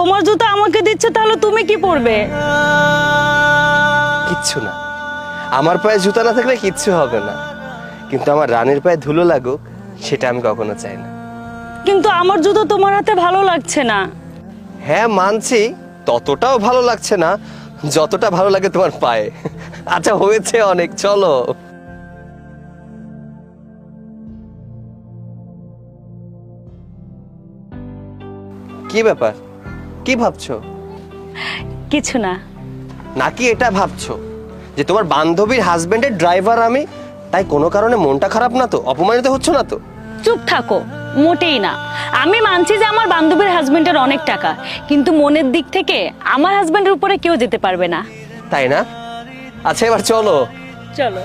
তোমার জুতা আমাকে দিচ্ছে, তাহলে তুমি কি পরবে? কিচ্ছু না, আমার পায়ে জুতা না থাকলে কিচ্ছু হবে না, কিন্তু আমার রানীর পায়ে ধুলো লাগুক সেটা আমি কখনো চাই না। কিন্তু আমার জুতো তোমার হাতে ভালো লাগছে না। হ্যাঁ মানছি, ততটাও ভালো লাগছে না যতটা ভালো লাগে তোমার পায়ে। আচ্ছা হয়েছে অনেক, চলো। কি ব্যাপার, কি ভাবছো? কিছু না। নাকি এটা ভাবছো যে তোমার বান্ধবীর হাজবেন্ডের ড্রাইভার আমি, তাই কোনো কারণে মনটা খারাপ না তো, অপমানিত হচ্ছ না তো? চুপ থাকো, মোটেই না। আমি মানছি যে আমার বান্ধবীর হাজবেন্ডের অনেক টাকা, কিন্তু মনের দিক থেকে আমার হাজবেন্ডের উপরে কেউ যেতে পারবে না। তাই না? আচ্ছা এবার চলো। চলো।